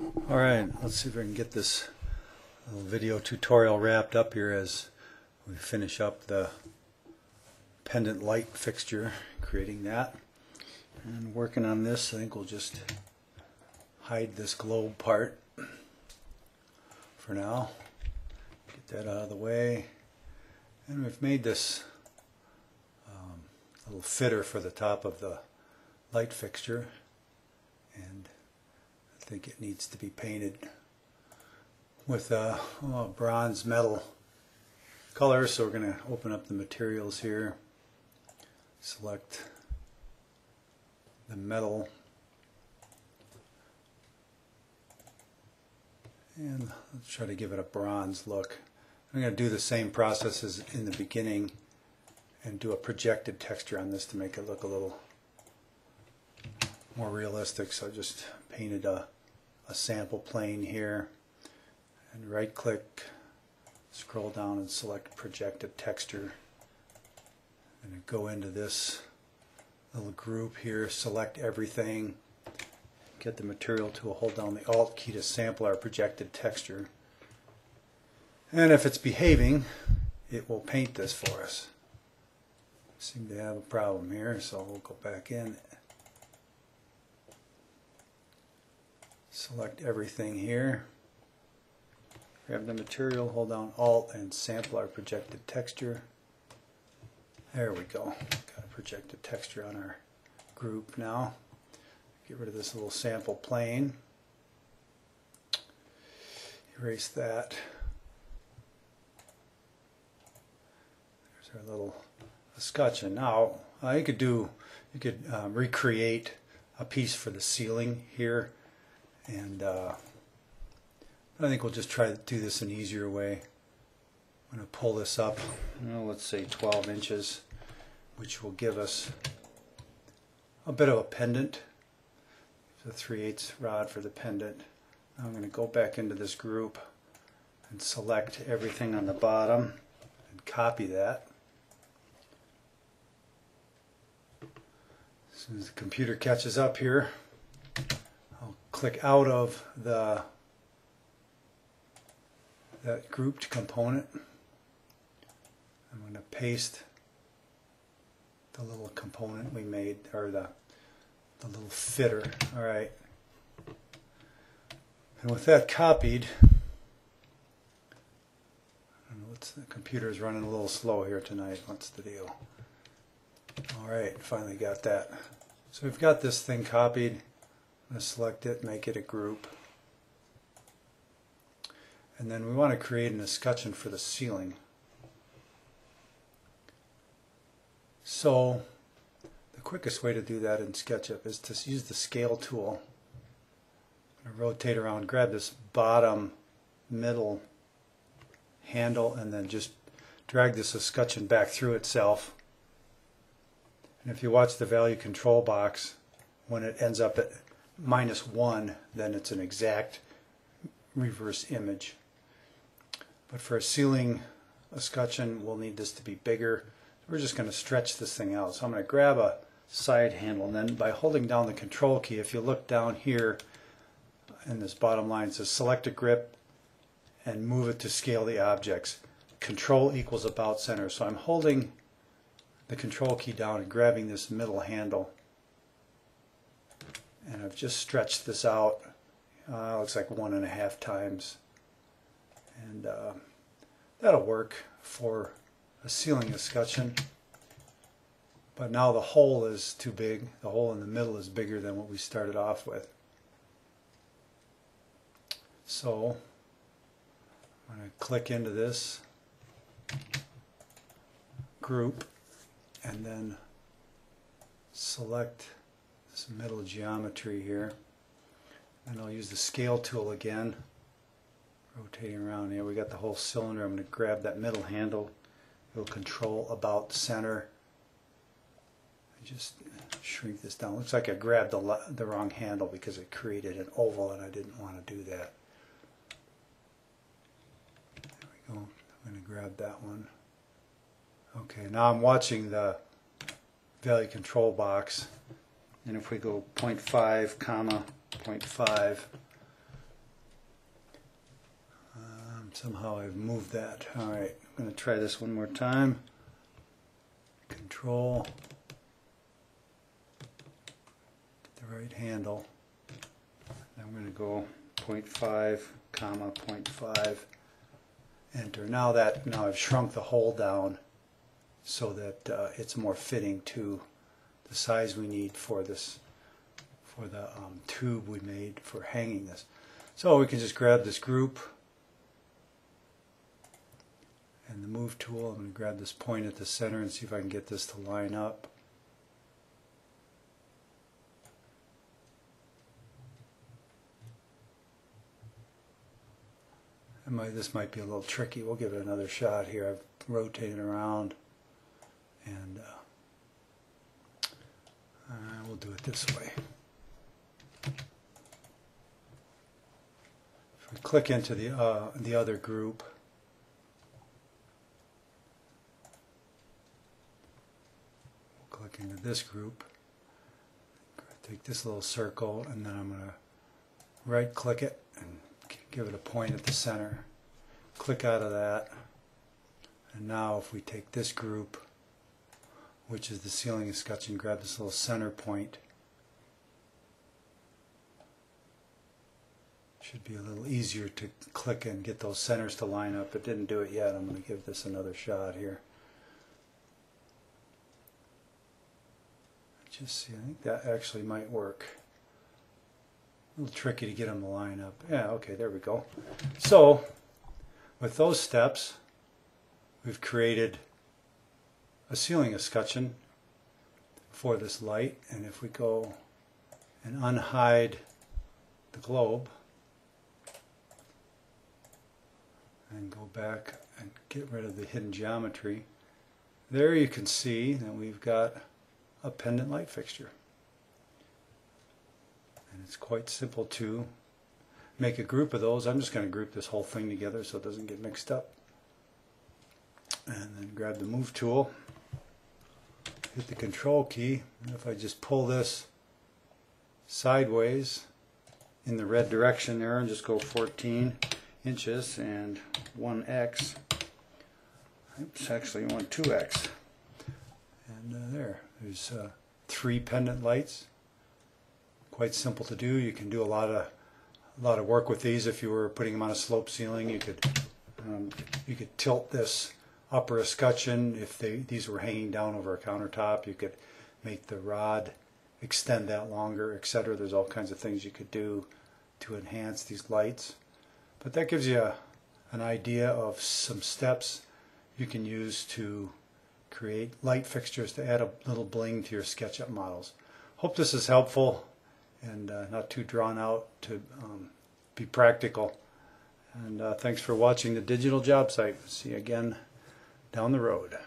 Alright, let's see if I can get this little video tutorial wrapped up here as we finish up the pendant light fixture, creating that. And working on this, I think we'll just hide this globe part for now. Get that out of the way. And we've made this little fitter for the top of the light fixture, and I think it needs to be painted with a bronze metal color. So we're going to open up the materials here, select the metal, and let's try to give it a bronze look. I'm going to do the same process as in the beginning and do a projected texture on this to make it look a little more realistic. So I just painted a sample plane here, and right click, scroll down and select projected texture, and go into this little group here, select everything, get the material tool, hold down the Alt key to sample our projected texture, and if it's behaving, it will paint this for us. Seem to have a problem here, so we'll go back in, select everything here, grab the material, hold down Alt and sample our projected texture. There we go. Got a projected texture on our group now. Get rid of this little sample plane. Erase that. There's our little escutcheon. Now you could recreate a piece for the ceiling here, and but I think we'll just try to do this an easier way. I'm going to pull this up, let's say 12 inches, which will give us a bit of a pendant. It's a 3/8 rod for the pendant. Now I'm going to go back into this group and select everything on the bottom and copy that. As soon as the computer catches up here, I'll click out of that grouped component. I'm going to paste the little component we made, or the little fitter. Alright. And with that copied, the computer is running a little slow here tonight. What's the deal? Alright, finally got that. So we've got this thing copied. I'm going to select it, make it a group. And then we want to create an escutcheon for the ceiling. So the quickest way to do that in SketchUp is to use the scale tool. I'm going to rotate around, grab this bottom middle handle, and then just drag this escutcheon back through itself. And if you watch the value control box, when it ends up at -1, then it's an exact reverse image. But for a ceiling escutcheon, we'll need this to be bigger. We're just going to stretch this thing out. So I'm going to grab a side handle, and then by holding down the control key, if you look down here in this bottom line, it says select a grip and move it to scale the objects. Control equals about center. So I'm holding the control key down and grabbing this middle handle, and I've just stretched this out. Looks like 1.5 times, and that'll work for a ceiling escutcheon. But now the hole is too big. The hole in the middle is bigger than what we started off with. So I'm going to click into this group and then select this middle geometry here. And I'll use the scale tool again, rotating around here. We got the whole cylinder. I'm going to grab that middle handle. It'll control about center. I just shrink this down. Looks like I grabbed the wrong handle because it created an oval, and I didn't want to do that. There we go. I'm going to grab that one. Okay, now I'm watching the value control box, and if we go 0.5, 0.5, Somehow I've moved that. All right, I'm going to try this one more time. Control, get the right handle. I'm going to go 0.5, comma 0.5, enter. Now I've shrunk the hole down so that it's more fitting to the size we need for this, for the tube we made for hanging this. So we can just grab this group and the move tool. I'm going to grab this point at the center and see if I can get this to line up. This might be a little tricky. We'll give it another shot here. I've rotated around, and we'll do it this way. If we click into the other group, we'll click into this group, take this little circle, and then I'm going to right click it and give it a point at the center. Click out of that, and now if we take this group, which is the ceiling escutcheon, grab this little center point. Should be a little easier to click and get those centers to line up. It didn't do it yet. I'm going to give this another shot here. Just see, I think that actually might work. A little tricky to get them to line up. Yeah, okay, there we go. So, with those steps, we've created a ceiling escutcheon for this light. And if we go and unhide the globe and go back and get rid of the hidden geometry, there you can see that we've got a pendant light fixture. And it's quite simple to make a group of those. I'm just going to group this whole thing together so it doesn't get mixed up. And then grab the move tool, hit the control key, and if I just pull this sideways in the red direction there and just go 14 inches and 1x, oops, actually 2x, and there's 3 pendant lights. Quite simple to do. You can do a lot of work with these. If you were putting them on a slope ceiling, you could tilt this upper escutcheon. If these were hanging down over a countertop, you could make the rod extend that longer, etc. There's all kinds of things you could do to enhance these lights. But that gives you an idea of some steps you can use to create light fixtures to add a little bling to your SketchUp models. Hope this is helpful and not too drawn out, to be practical. And thanks for watching the Digital Job Site. See you again down the road.